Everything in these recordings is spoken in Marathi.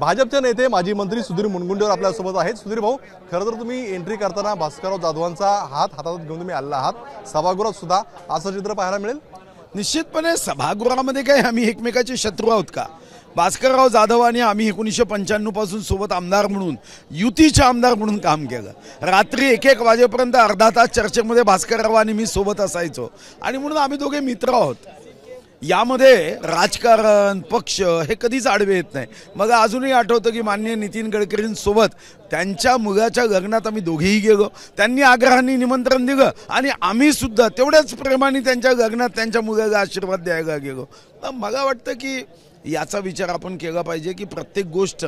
भाजपचे नेते माजी मंत्री सुधीर मुनगंटीवार आपल्या सोबत आहेत। सुधीर भाऊ, खरं तर तुम्ही एंट्री करताना भास्करराव जाधवांचा हातात घेऊन तुम्ही आला आहात सभागृहात सुद्धा, असं चित्र पाहायला मिळेल। निश्चितपणे सभागृहामध्ये काय आम्ही एकमेकाचे शत्रू आहोत का? भास्करराव जाधव आणि आम्ही 1995 पासून सोबत आमदार म्हणून, युतीचे आमदार म्हणून काम केलं। रात्री 1-1 वाजेपर्यंत अर्धा तास चर्चेमध्ये भास्करराव आणि मी सोबत असायचो आणि म्हणून आम्ही दोघे मित्र आहोत। यामध्ये राजकारण पक्ष हे कधीच आडवे येत नाही। मग अजूनही आठवतं की माननीय नितीन गडकरींसोबत त्यांच्या मुलाच्या लग्नात आम्ही दोघेही गेलो। त्यांनी आग्रहाने निमंत्रण दिलं आणि आम्ही सुद्धा तेवढ्याच प्रेमाने त्यांच्या लग्नात त्यांच्या मुलाला आशीर्वाद द्यायला गेलो। तर मला वाटतं की याचा विचार आपण केला पाहिजे की प्रत्येक गोष्ट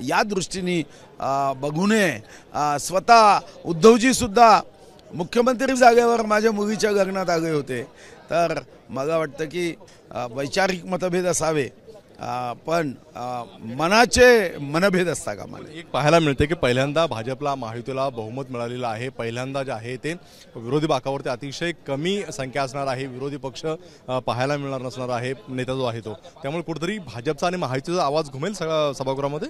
या दृष्टीने बघू नये। स्वतः उद्धवजी सुद्धा मुख्यमंत्री जागेवर माझ्या मुलीच्या लग्नात आले होते। तर मला वाटतं की वैचारिक मतभेद असावे पण मनाचे मनभेद असता कामा नये। एक पाहायला मिळते की पहिल्यांदा भाजपला महायुतीला बहुमत मिळालेलं आहे। पहिल्यांदा जे आहे ते विरोधी बाकावरती अतिशय कमी संख्या असणार आहे, विरोधी पक्ष पाहायला मिळणार नसणार आहे नेता जो आहे तो। त्यामुळे कुठेतरी भाजपचा आणि महायुतीचा आवाज घुमेल सभागृहामध्ये।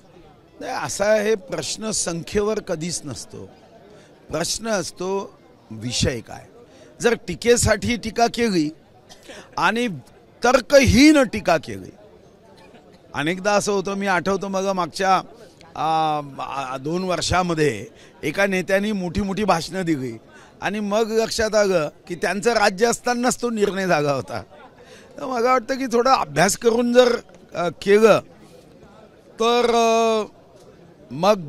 नाही, असा हे प्रश्न संख्येवर कधीच नसतो। प्रश्न असतो विषय काय। जर टीकेसाठी टीका केली आणि तर्कहीन टीका केली, अनेकदा असं होतं, मी आठवतो मग मागच्या 2 वर्षामध्ये एका नेत्याने मोठी मोठी भाषणं दिली आणि मग लक्षात आलं की त्यांचं राज्य असतानाच तो निर्णय झाला होता। तर मला वाटतं की थोडा अभ्यास करून जर केलं तर मग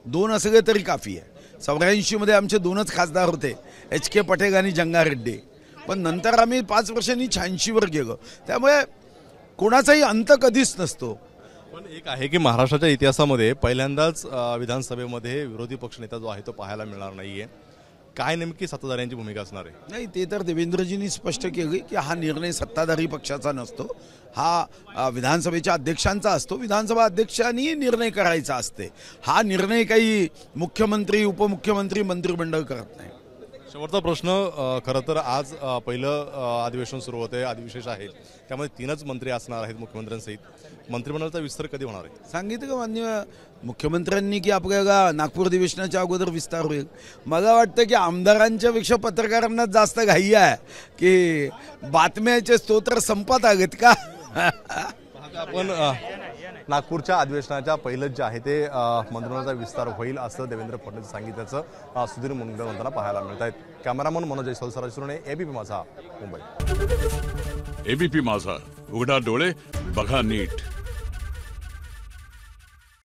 दोन असले तरी काफी आहे। 84 मध्ये आमचे 2च खासदार होते, HK पटेल आणि जंगारेड्डी, पण नंतर आम्ही 5 वर्षांनी 86 वर गेलो। त्यामुळे कोणाचाही अंत कधीच नसतो। पण एक आहे की महाराष्ट्राच्या इतिहासामध्ये पहिल्यांदाच विधानसभेमध्ये विरोधी पक्षनेता जो आहे तो पाहायला मिळणार नाहीये। काय नेमकी सत्ताधाऱ्यांची भूमिका असणार आहे? नाही, ते तर देवेंद्रजींनी स्पष्ट केले की हा निर्णय सत्ताधारी पक्षाचा नसतो, हा विधानसभेच्या अध्यक्षांचा असतो। विधानसभा अध्यक्षांनी निर्णय करायचा असते। हा निर्णय काही मुख्यमंत्री उपमुख्यमंत्री मंत्रिमंडळ करत नाही। शेवटचा प्रश्न, खरं तर आज पहिलं अधिवेशन सुरू होते, अधिविशेष आहे, त्यामध्ये 3च मंत्री असणार आहेत मुख्यमंत्र्यांसहित। मंत्रिमंडळाचा विस्तार कधी होणार आहे? सांगितलं का माननीय मुख्यमंत्र्यांनी की आपल्याला नागपूर अधिवेशनाच्या अगोदर विस्तार होईल। मला वाटतं की आमदारांच्या पेक्षा पत्रकारांना जास्त घाई आहे की बातम्याचे स्तोत्र संपत आहेत का। आपण नागपूरच्या अधिवेशनाच्या पहिलंच जे आहे ते मंत्रिमंडळाचा विस्तार होईल असं देवेंद्र फडणवीस सांगितल्याचं सुधीर मुनगंटीवार म्हणताना पाहायला मिळत आहेत। कॅमेरामन मनोज जयस्वाल, सरासुरणे, एबीपी माझा, मुंबई। एबीपी माझा, उघडा डोळे बघा नीट।